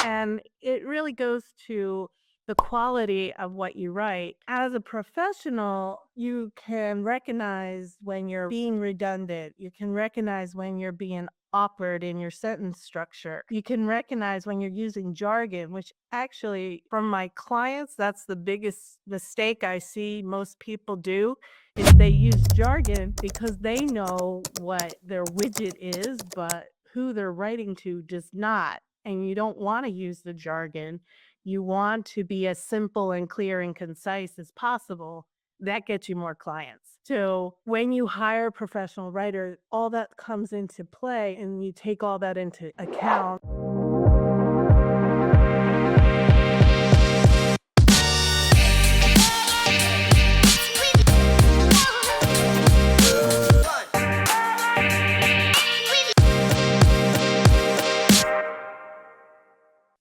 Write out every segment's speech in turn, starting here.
And it really goes to the quality of what you write. As a professional, you can recognize when you're being redundant. You can recognize when you're being awkward in your sentence structure. You can recognize when you're using jargon, which actually, from my clients, that's the biggest mistake I see most people do is they use jargon because they know what their widget is, but who they're writing to does not. And you don't want to use the jargon. You want to be as simple and clear and concise as possible. That gets you more clients. So when you hire a professional writer, all that comes into play and you take all that into account.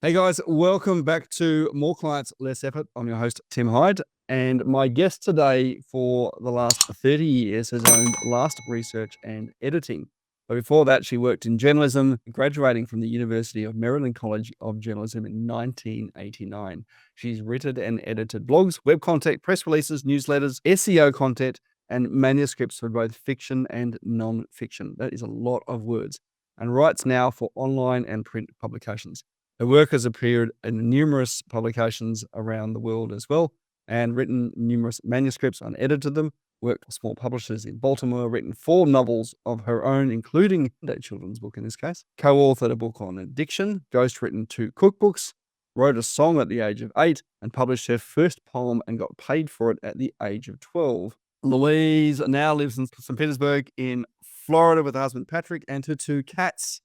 Hey guys, welcome back to More Clients, Less Effort. I'm your host, Tim Hyde, and my guest today for the last 30 years has owned Last Research and Editing. But before that, she worked in journalism, graduating from the University of Maryland College of Journalism in 1989. She's written and edited blogs, web content, press releases, newsletters, SEO content, and manuscripts for both fiction and non-fiction. That is a lot of words, and writes now for online and print publications. Her work has appeared in numerous publications around the world as well, and written numerous manuscripts, unedited them, worked for small publishers in Baltimore, written 4 novels of her own, including a children's book in this case, co-authored a book on addiction, ghostwritten 2 cookbooks, wrote a song at the age of 8, and published her first poem and got paid for it at the age of 12. Louise now lives in St. Petersburg in Florida with her husband Patrick and her 2 cats.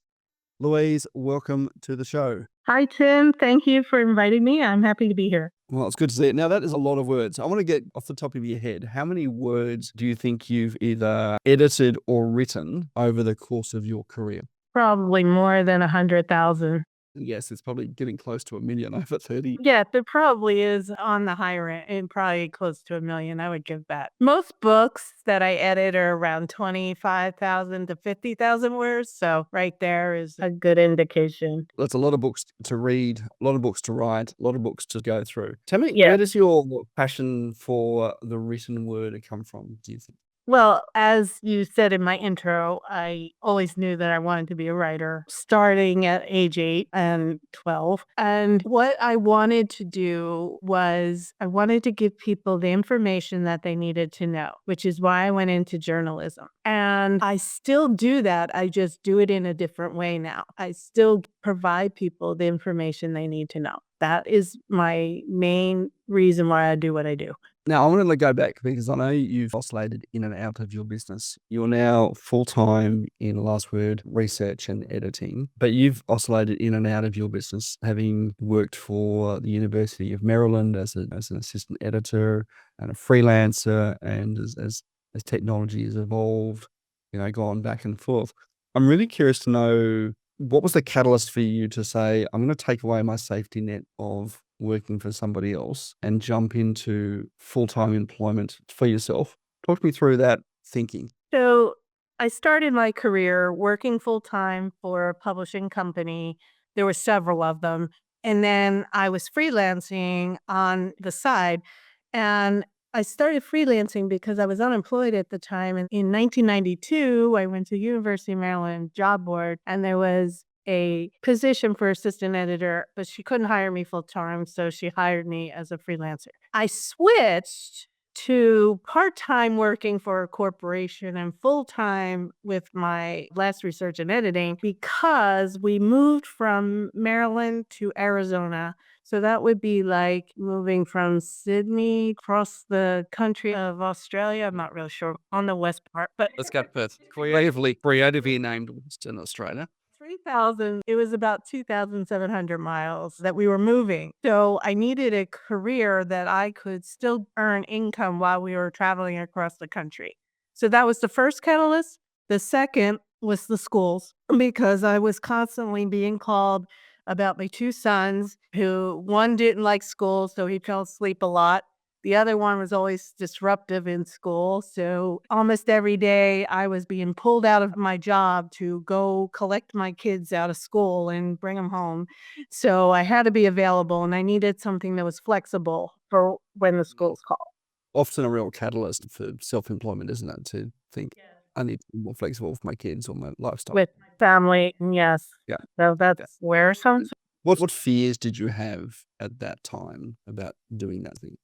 Louise, welcome to the show. Hi, Tim. Thank you for inviting me. I'm happy to be here. Well, it's good to see it. Now, that is a lot of words. I want to get off the top of your head. How many words do you think you've either edited or written over the course of your career? Probably more than 100,000. Yes, it's probably getting close to 1 million over 30. Yeah, there probably is on the higher end and probably close to 1 million. I would give that. Most books that I edit are around 25,000 to 50,000 words. So right there is a good indication. That's a lot of books to read, a lot of books to write, a lot of books to go through. Tell me, Yeah. where does your passion for the written word come from, do you think? Well, as you said in my intro, I always knew that I wanted to be a writer starting at age 8 and 12. And what I wanted to do was I wanted to give people the information that they needed to know, which is why I went into journalism. And I still do that. I just do it in a different way now. I still provide people the information they need to know. That is my main reason why I do what I do. Now, I want to go back because I know you've oscillated in and out of your business. You're now full-time in Last Word Research and Editing, but you've oscillated in and out of your business, having worked for the University of Maryland as an assistant editor and a freelancer, and as technology has evolved, gone back and forth. I'm really curious to know, what was the catalyst for you to say, I'm going to take away my safety net of working for somebody else and jump into full-time employment for yourself? Talk me through that thinking. So I started my career working full time for a publishing company. There were several of them. And then I was freelancing on the side. And I started freelancing because I was unemployed at the time. And in 1992, I went to University of Maryland job board, and there was a position for assistant editor, but she couldn't hire me full time. So she hired me as a freelancer. I switched to part-time working for a corporation and full-time with my Last Research and Editing because we moved from Maryland to Arizona. So that would be like moving from Sydney across the country of Australia. I'm not really sure on the west part, but Let's go Perth. Creatively named Western Australia. 3,000, it was about 2,700 miles that we were moving. So I needed a career that I could still earn income while we were traveling across the country. So that was the first catalyst. The second was the schools, because I was constantly being called about my 2 sons, who one didn't like school, so he fell asleep a lot. The other one was always disruptive in school. So almost every day I was being pulled out of my job to go collect my kids out of school and bring them home. So I had to be available and I needed something that was flexible for when the schools call. Often a real catalyst for self-employment, isn't it? To think, Yeah. I need to be more flexible for my kids or my lifestyle. With my family, yes. Yeah. So Yeah. that's where some What fears did you have at that time about doing that thing?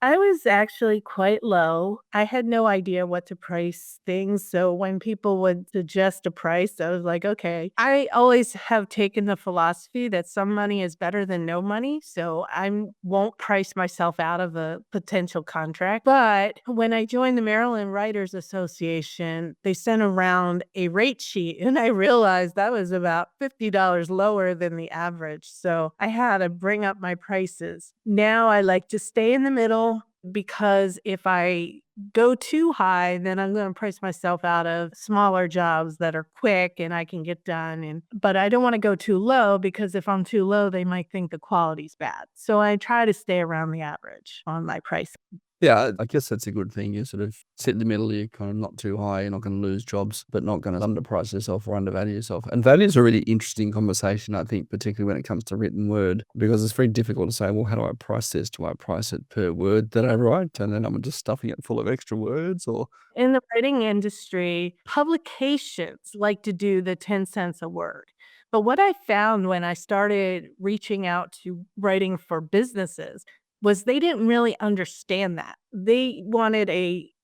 I was actually quite low. I had no idea what to price things. So when people would suggest a price, I was like, okay. I always have taken the philosophy that some money is better than no money. So I won't price myself out of a potential contract. But when I joined the Maryland Writers Association, they sent around a rate sheet and I realized that was about $50 lower than the average. So I had to bring up my prices. Now I like to stay in the middle because if I go too high, then I'm going to price myself out of smaller jobs that are quick and I can get done. But I don't want to go too low because if I'm too low, they might think the quality's bad. So I try to stay around the average on my price. Yeah, I guess that's a good thing. You sort of sit in the middle, you're kind of not too high, you're not going to lose jobs, but not going to underprice yourself or undervalue yourself. And value is a really interesting conversation, I think, particularly when it comes to written word, because it's very difficult to say, well, how do I price this? Do I price it per word that I write? And then I'm just stuffing it full of extra words or In the writing industry, publications like to do the 10 cents a word. But what I found when I started reaching out to writing for businesses was they didn't really understand that. They wanted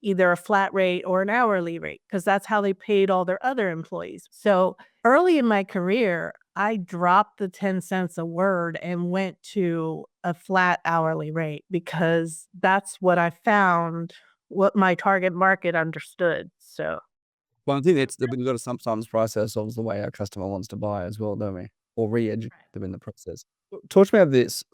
either a flat rate or an hourly rate because that's how they paid all their other employees. So early in my career, I dropped the 10 cents a word and went to a flat hourly rate because that's what I found what my target market understood, so well, I think that's we've got to sometimes price ourselves the way our customer wants to buy as well, don't we? Or re-educate them in the process. Talk to me about this.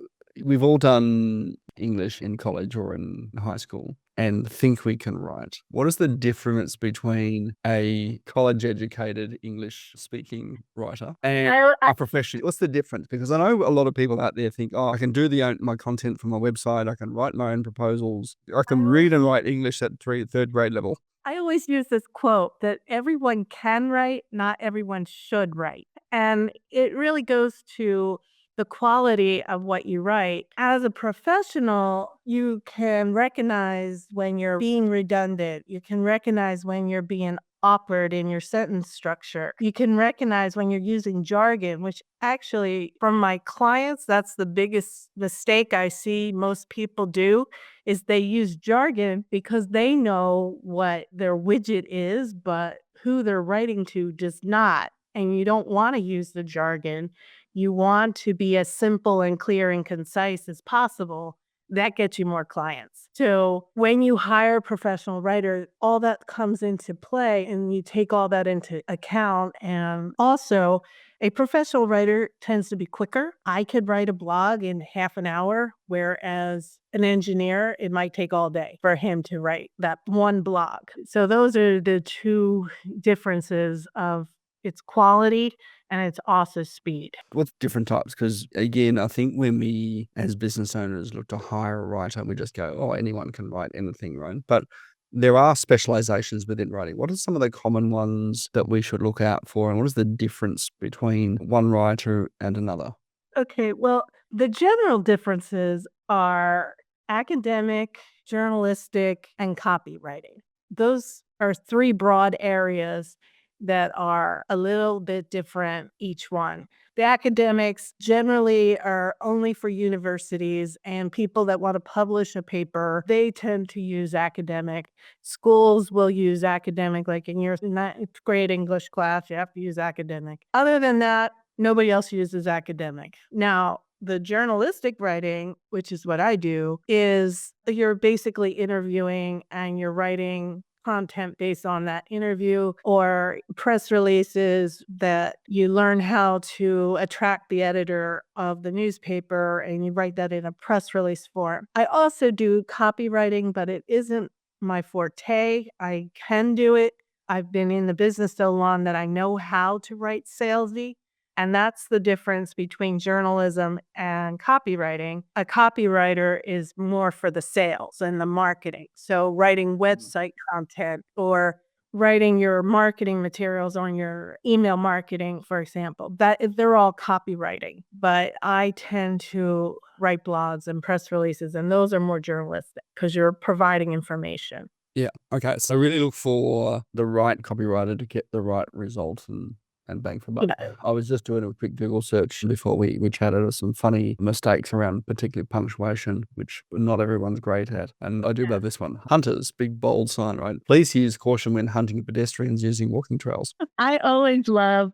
We've all done English in college or in high school and think we can write. What is the difference between a college-educated English-speaking writer and I a professional? What's the difference? Because I know a lot of people out there think, oh, I can do my content from my website. I can write my own proposals. I I can always read and write English at third grade level. I always use this quote that everyone can write, not everyone should write. And it really goes to the quality of what you write. As a professional, you can recognize when you're being redundant. You can recognize when you're being awkward in your sentence structure. You can recognize when you're using jargon, which actually, from my clients, that's the biggest mistake I see most people do is they use jargon because they know what their widget is, but who they're writing to does not. And you don't want to use the jargon. You want to be as simple and clear and concise as possible. That gets you more clients. So when you hire a professional writer, all that comes into play and you take all that into account. And also, a professional writer tends to be quicker. I could write a blog in half an hour, whereas an engineer, it might take all day for him to write that one blog. So those are the two differences of its quality and its also speed. What's different types? Because again, I think when we as business owners look to hire a writer, we just go, oh, anyone can write anything, right? But there are specializations within writing. What are some of the common ones that we should look out for? And what is the difference between one writer and another? Okay, well, the general differences are academic, journalistic, and copywriting. Those are three broad areas that are a little bit different, each one. The academics generally are only for universities and people that want to publish a paper, they tend to use academic. Schools will use academic, like in your ninth grade English class, you have to use academic. Other than that, nobody else uses academic. Now, the journalistic writing, which is what I do, is you're basically interviewing and you're writing content based on that interview or press releases that you learn how to attract the editor of the newspaper and you write that in a press release form. I also do copywriting, but it isn't my forte. I can do it. I've been in the business so long that I know how to write salesy. And that's the difference between journalism and copywriting. A copywriter is more for the sales and the marketing. So writing website content or writing your marketing materials on your email marketing, for example, that they're all copywriting. But I tend to write blogs and press releases, and those are more journalistic because you're providing information. Yeah. Okay. So really look for the right copywriter to get the right results and bang for buck. Yeah. I was just doing a quick Google search before we chatted of some funny mistakes around particularly punctuation, which not everyone's great at. And I do love this one. Hunters, big bold sign, right? Please use caution when hunting pedestrians using walking trails. I always love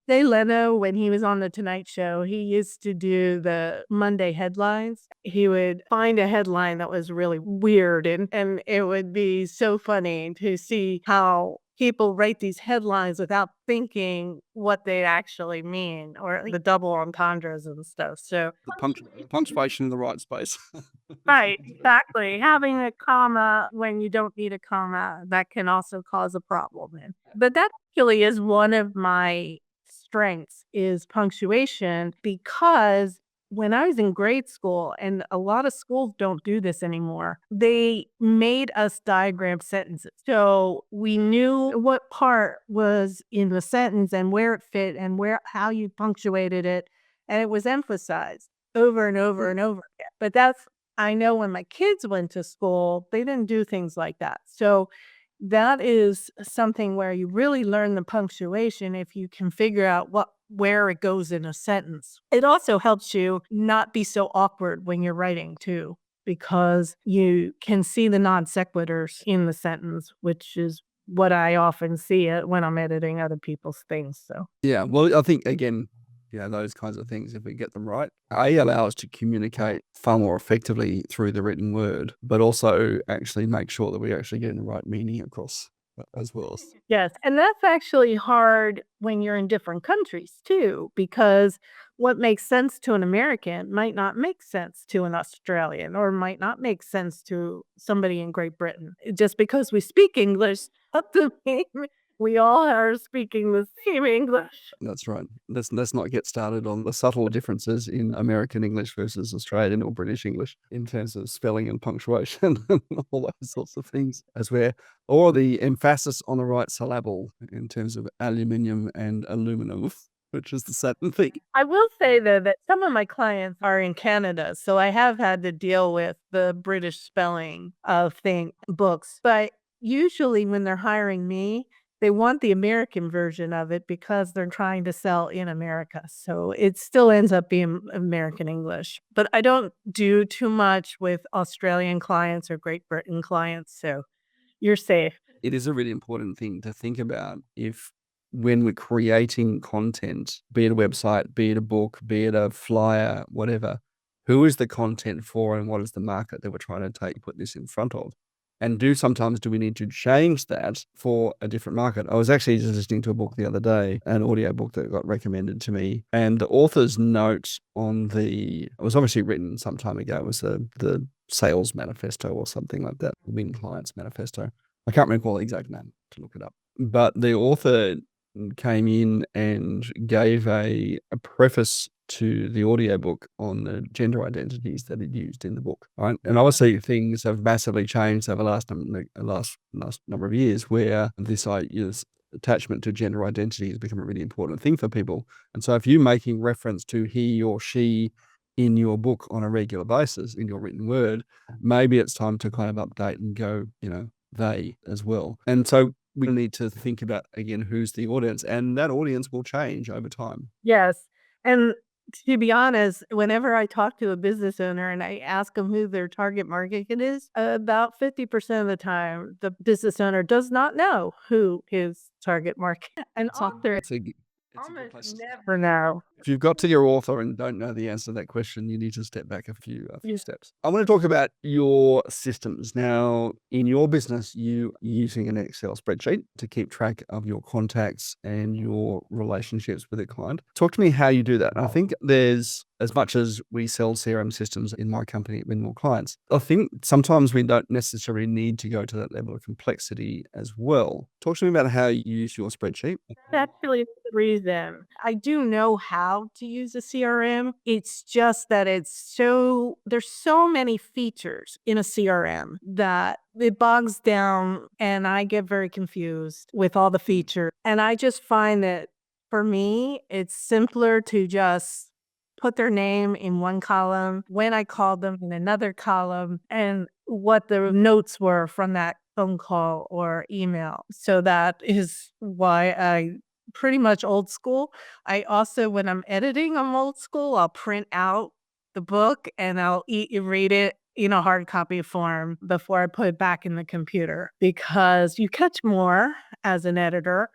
Jay Leno when he was on The Tonight Show. He used to do the Monday headlines. He would find a headline that was really weird, and it would be so funny to see how people write these headlines without thinking what they actually mean or the double entendres and stuff. So The punctuation in the right space. right, exactly. Having a comma when you don't need a comma, that can also cause a problem. But that actually is one of my strengths is punctuation because when I was in grade school, and a lot of schools don't do this anymore, they made us diagram sentences. So we knew what part was in the sentence and where it fit and where how you punctuated it, and it was emphasized over and over and over again. But that's I know when my kids went to school, they didn't do things like that. So that is something where you really learn the punctuation if you can figure out where it goes in a sentence. It also helps you not be so awkward when you're writing too, because you can see the non sequiturs in the sentence, which is what I often see it when I'm editing other people's things. So Yeah. Well, I think again, those kinds of things, if we get them right, allow us to communicate far more effectively through the written word, but also actually make sure that we actually get the right meaning across as well. yes, and that's actually hard when you're in different countries too, because what makes sense to an American might not make sense to an Australian or might not make sense to somebody in Great Britain. Just because we speak English doesn't mean we all are speaking the same English. That's right. Let's not get started on the subtle differences in American English versus Australian or British English in terms of spelling and punctuation and all those sorts of things, or the emphasis on the right syllable in terms of aluminium and aluminum, which is the same thing. I will say though that some of my clients are in Canada, so I have had to deal with the British spelling of books. But usually when they're hiring me, they want the American version of it because they're trying to sell in America. So it still ends up being American English. But I don't do too much with Australian clients or Great Britain clients, so you're safe. It is a really important thing to think about if when we're creating content, be it a website, be it a book, be it a flyer, whatever, who is the content for and what is the market that we're trying to put this in front of? And sometimes do we need to change that for a different market? I was actually just listening to a book the other day, an audio book that got recommended to me. And the author's note it was obviously written some time ago. It was the sales manifesto or something like that, win clients manifesto. I can't recall the exact name to look it up. But the author came in and gave a preface to the audiobook on the gender identities that it used in the book. Right? And obviously things have massively changed over the last number of years where this attachment to gender identity has become a really important thing for people. And so if you're making reference to he or she in your book on a regular basis, in your written word, maybe it's time to kind of update and go, they as well. And so we need to think about, again, who's the audience, and that audience will change over time. Yes. And to be honest, whenever I talk to a business owner and I ask them who their target market is, about 50% of the time, the business owner does not know who his target market and author It's a good almost place. never know. If you've got to your author and don't know the answer to that question, you need to step back a few Yeah. steps. I want to talk about your systems. Now, in your business, you are using an Excel spreadsheet to keep track of your contacts and your relationships with a client. Talk to me how you do that. I think there's, as much as we sell CRM systems in my company with more clients, I think sometimes we don't necessarily need to go to that level of complexity as well. Talk to me about how you use your spreadsheet. That's really the reason. I do know how to use a CRM. It's just that there's so many features in a CRM that it bogs down and I get very confused with all the features. And I just find that for me, it's simpler to just put their name in one column, when I called them in another column, and what the notes were from that phone call or email. So that is why I pretty much old school. I also, when I'm editing, I'm old school. I'll print out the book and I'll read it in a hard copy form before I put it back in the computer because you catch more as an editor,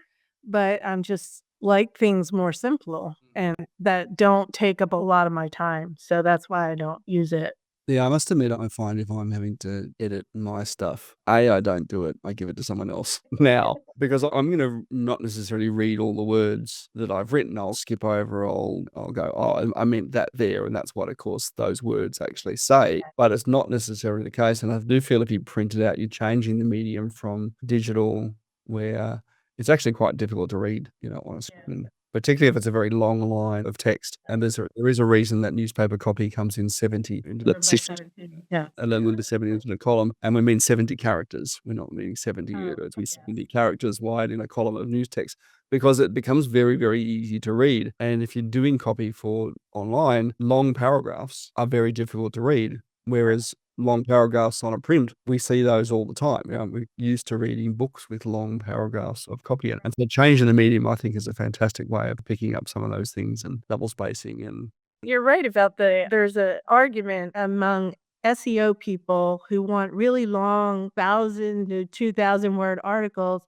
but I'm just like things more simple and that don't take up a lot of my time. So that's why I don't use it. Yeah, I must admit, I find if I'm having to edit my stuff, I don't do it. I give it to someone else now because I'm going to not necessarily read all the words that I've written. I'll skip over. I'll go, oh, I meant that there, and that's what, of course, those words actually say. But it's not necessarily the case. And I do feel if you print it out, you're changing the medium from digital, where it's actually quite difficult to read, on a screen. Particularly if it's a very long line of text. And there is a reason that newspaper copy comes in 70 into Or the by 60, 17. Yeah. and then into 70 into the column. And we mean 70 characters. We're not meaning 70 Oh, words. We okay. 70 characters wide in a column of news text because it becomes very, very easy to read. And if you're doing copy for online, long paragraphs are very difficult to read. Whereas long paragraphs on a print, we see those all the time. We're used to reading books with long paragraphs of copy. And so changing the medium, I think, is a fantastic way of picking up some of those things and double spacing. And You're right about there's an argument among SEO people who want really long 1,000 to 2,000 word articles,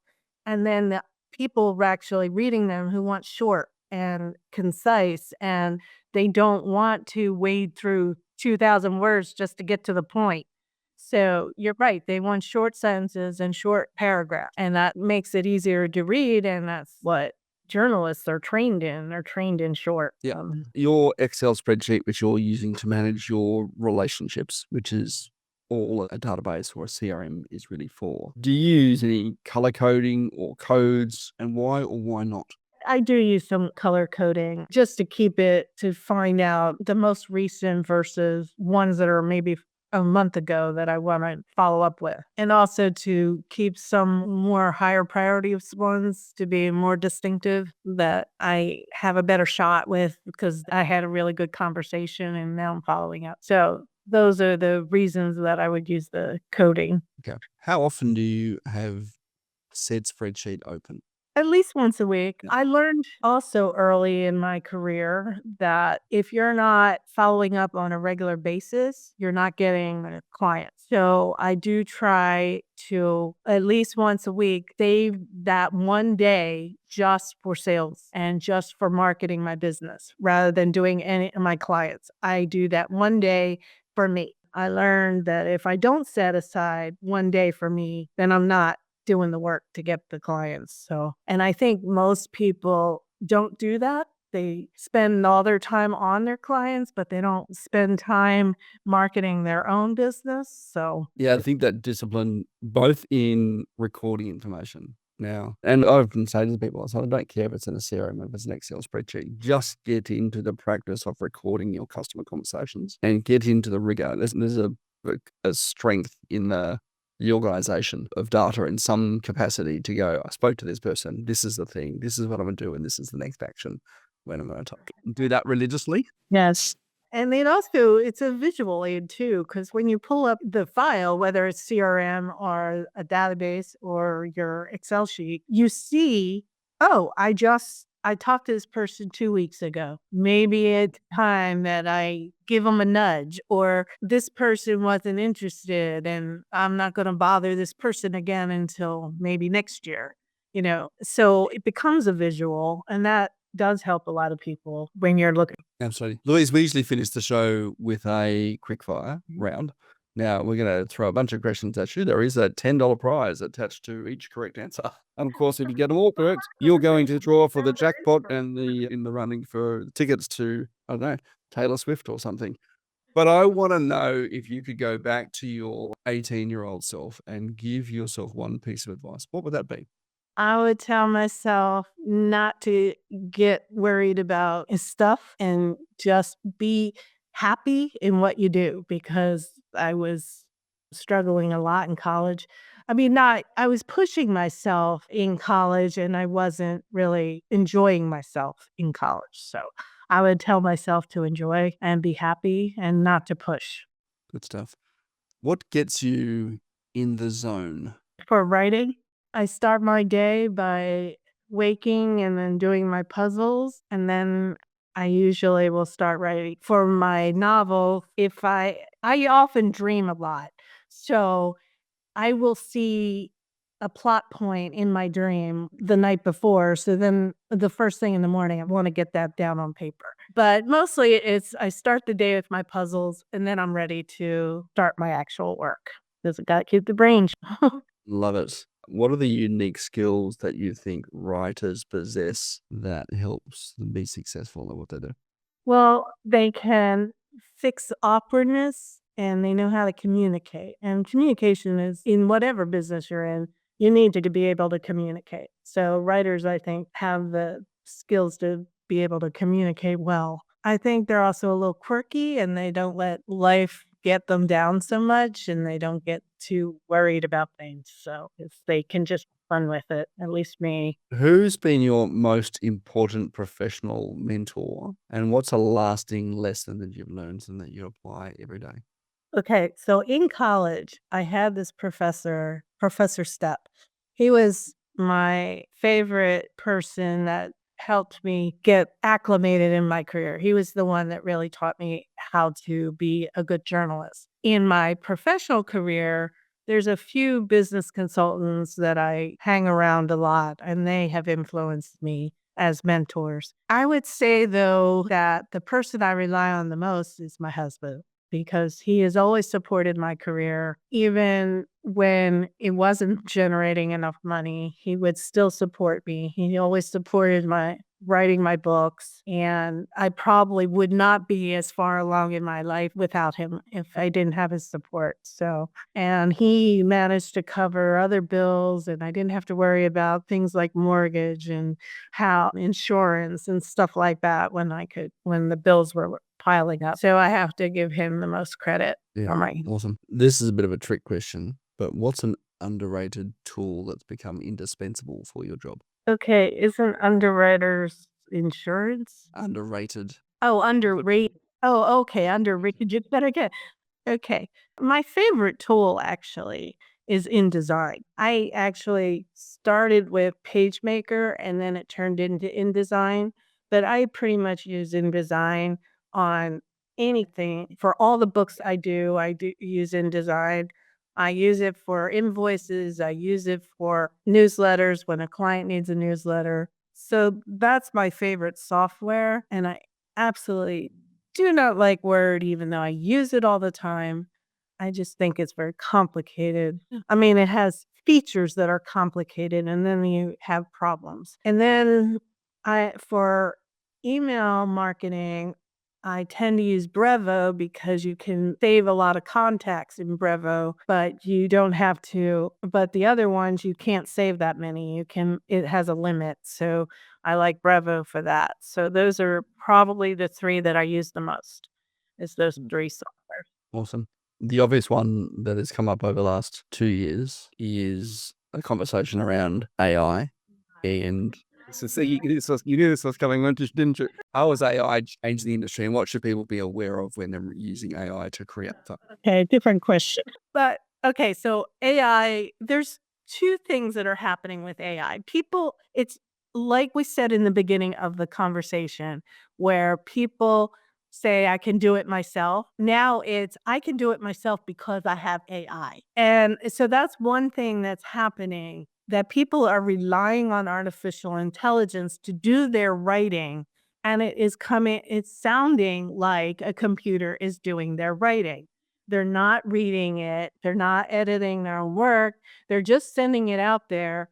and then the people who are actually reading them who want short and concise, and they don't want to wade through 2,000 words just to get to the point. So you're right, they want short sentences and short paragraphs, and that makes it easier to read, and that's what journalists are trained in. They're trained in short. yeah, your Excel spreadsheet, which you're using to manage your relationships, which is all a database or a CRM is really for. Do you use any color coding or codes, and why or why not? I do use some color coding just to find out the most recent versus ones that are maybe a month ago that I want to follow up with. And also to keep some more higher priority ones to be more distinctive that I have a better shot with because I had a really good conversation and now I'm following up. So those are the reasons that I would use the coding. Okay. How often do you have said spreadsheet open? At least once a week. I learned also early in my career that if you're not following up on a regular basis, you're not getting clients. So I do try to at least once a week save that one day just for sales and just for marketing my business rather than doing any of my clients. I do that one day for me. I learned that if I don't set aside one day for me, then I'm not doing the work to get the clients. So, and I think most people don't do that. They spend all their time on their clients, but they don't spend time marketing their own business. So, Yeah, I think that discipline, both in recording information now, and I often say to people, I don't care if it's in a CRM, if it's an Excel spreadsheet, just get into the practice of recording your customer conversations and get into the rigor. There's a strength in the organization of data in some capacity to go, I spoke to this person, this is the thing, this is what I'm going to do, and this is the next action when I'm going to talk. Do that religiously. yes. And then also, it's a visual aid too, because when you pull up the file, whether it's CRM or a database or your Excel sheet, you see, oh, I talked to this person 2 weeks ago. Maybe it's time that I give them a nudge, or this person wasn't interested and I'm not going to bother this person again until maybe next year. So it becomes a visual and that does help a lot of people when you're looking. Absolutely. Louise, we usually finish the show with a quickfire round. Now, we're going to throw a bunch of questions at you. There is a $10 prize attached to each correct answer. And of course, if you get them all correct, you're going to draw for the jackpot and in the running for tickets to, I don't know, Taylor Swift or something. But I want to know if you could go back to your 18-year-old self and give yourself one piece of advice. What would that be? I would tell myself not to get worried about stuff and just be happy in what you do, because I was struggling a lot in college. I mean, not, I was pushing myself in college and I wasn't really enjoying myself in college. So I would tell myself to enjoy and be happy and not to push. Good stuff. What gets you in the zone? For writing, I start my day by waking and then doing my puzzles, and then I usually will start writing. For my novel, if I often dream a lot. So I will see a plot point in my dream the night before. So then the first thing in the morning, I want to get that down on paper. But mostly it's I start the day with my puzzles and then I'm ready to start my actual work. Because I got to keep the brain. Love it. What are the unique skills that you think writers possess that helps them be successful at what they do? Well, they can fix awkwardness and they know how to communicate. And communication is in whatever business you're in, you need to be able to communicate. So writers, I think, have the skills to be able to communicate well. I think they're also a little quirky and they don't let life get them down so much and they don't get too worried about things. So if they can just have fun with it, at least me. Who's been your most important professional mentor, and what's a lasting lesson that you've learned and that you apply every day? Okay, so in college, I had this professor, Professor Stepp. He was my favorite person that helped me get acclimated in my career. He was the one that really taught me how to be a good journalist. In my professional career, there's a few business consultants that I hang around a lot, and they have influenced me as mentors. I would say, though, that the person I rely on the most is my husband because he has always supported my career. Even when it wasn't generating enough money, he would still support me. He always supported my writing my books. And I probably would not be as far along in my life without him if I didn't have his support. So, and he managed to cover other bills, and I didn't have to worry about things like mortgage and how insurance and stuff like that when the bills were piling up. So I have to give him the most credit Yeah, for my. awesome. This is a bit of a trick question, but what's an underrated tool that's become indispensable for your job? Okay, isn't underwriters insurance? Underrated. Oh, underrated. Oh, okay, underrated. You better get. Okay. My favorite tool actually is InDesign. I actually started with PageMaker and then it turned into InDesign, but I pretty much use InDesign on anything. For all the books I do use InDesign. I use it for invoices, I use it for newsletters when a client needs a newsletter. So that's my favorite software and I absolutely do not like Word, even though I use it all the time. I just think it's very complicated. I mean, it has features that are complicated, and then you have problems. And then for email marketing, I tend to use Brevo because you can save a lot of contacts in Brevo, but you don't have to. But the other ones, you can't save that many. It has a limit. So I like Brevo for that. So those are probably the three that I use the most, is those three software. Awesome. The obvious one that has come up over the last 2 years is a conversation around AI. And so you knew this was coming, didn't you? How has AI changed the industry, and what should people be aware of when they're using AI to create stuff? Okay, different question. But okay, so AI, there's two things that are happening with AI. People, it's like we said in the beginning of the conversation, where people say, I can do it myself. Now it's, I can do it myself because I have AI. And so that's one thing that's happening that people are relying on artificial intelligence to do their writing, and it's sounding like a computer is doing their writing. They're not reading it, they're not editing their own work, they're just sending it out there,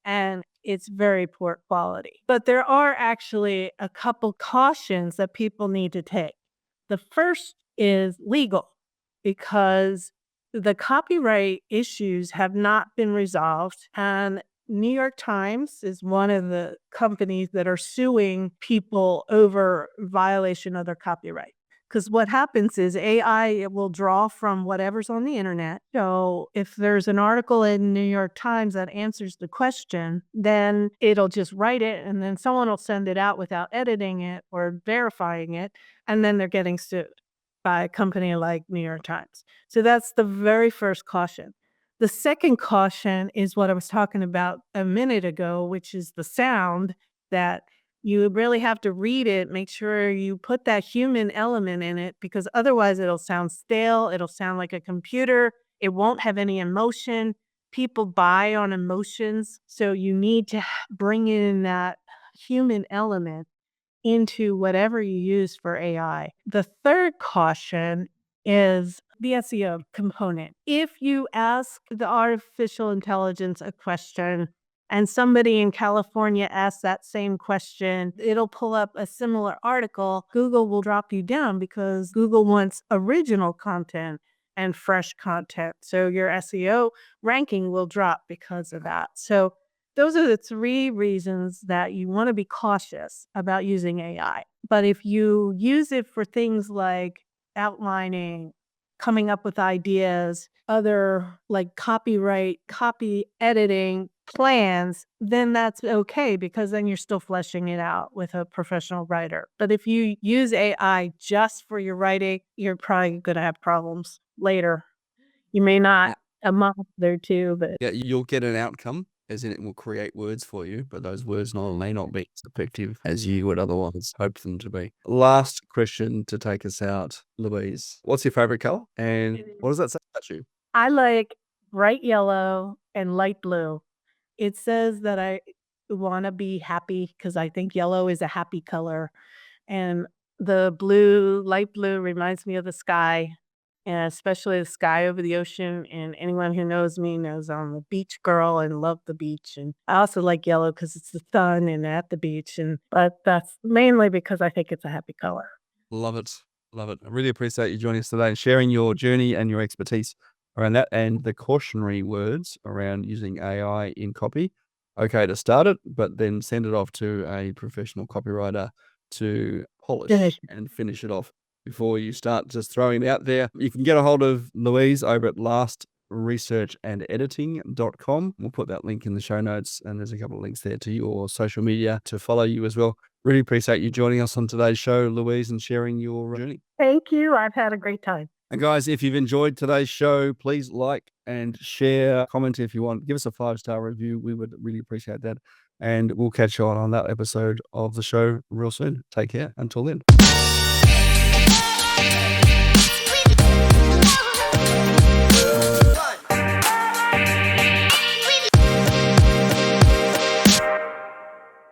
and it's very poor quality. But there are actually a couple cautions that people need to take. The first is legal, because the copyright issues have not been resolved, and New York Times is one of the companies that are suing people over violation of their copyright. Because what happens is AI, it will draw from whatever's on the internet. So if there's an article in New York Times that answers the question, then it'll just write it, and then someone will send it out without editing it or verifying it, and then they're getting sued by a company like New York Times. So that's the very first caution. The second caution is what I was talking about a minute ago, which is the sound, that you really have to read it, make sure you put that human element in it, because otherwise it'll sound stale, it'll sound like a computer, it won't have any emotion. People buy on emotions, so you need to bring in that human element into whatever you use for AI. The third caution is the SEO component. If you ask the artificial intelligence a question and somebody in California asks that same question, it'll pull up a similar article. Google will drop you down because Google wants original content and fresh content. So your SEO ranking will drop because of that. So those are the three reasons that you want to be cautious about using AI. But if you use it for things like outlining, coming up with ideas, other like copyright, copy editing plans, then that's okay, because then you're still fleshing it out with a professional writer. But if you use AI just for your writing, you're probably going to have problems later. You may not a month or two, but Yeah, you'll get an outcome, as in it will create words for you, but those words may not be as effective as you would otherwise hope them to be. Last question to take us out, Louise. What's your favorite color, and what does that say about you? I like bright yellow and light blue. It says that I wanna be happy because I think yellow is a happy color, and the blue, light blue reminds me of the sky, and especially the sky over the ocean, and anyone who knows me knows I'm a beach girl and love the beach, and I also like yellow because it's the sun and at the beach, but that's mainly because I think it's a happy color. Love it. Love it. I really appreciate you joining us today and sharing your journey and your expertise around that and the cautionary words around using AI in copy. Okay to start it, but then send it off to a professional copywriter to polish Finish. and finish it off before you start just throwing it out there. You can get a hold of Louise over at lastresearchandediting.com. We'll put that link in the show notes, and there's a couple of links there to your social media to follow you as well. Really appreciate you joining us on today's show, Louise, and sharing your journey. Thank you, I've had a great time. And guys, if you've enjoyed today's show, please like and share, comment if you want. Give us a 5-star review. We would really appreciate that. And we'll catch you on that episode of the show real soon. Take care. Until then.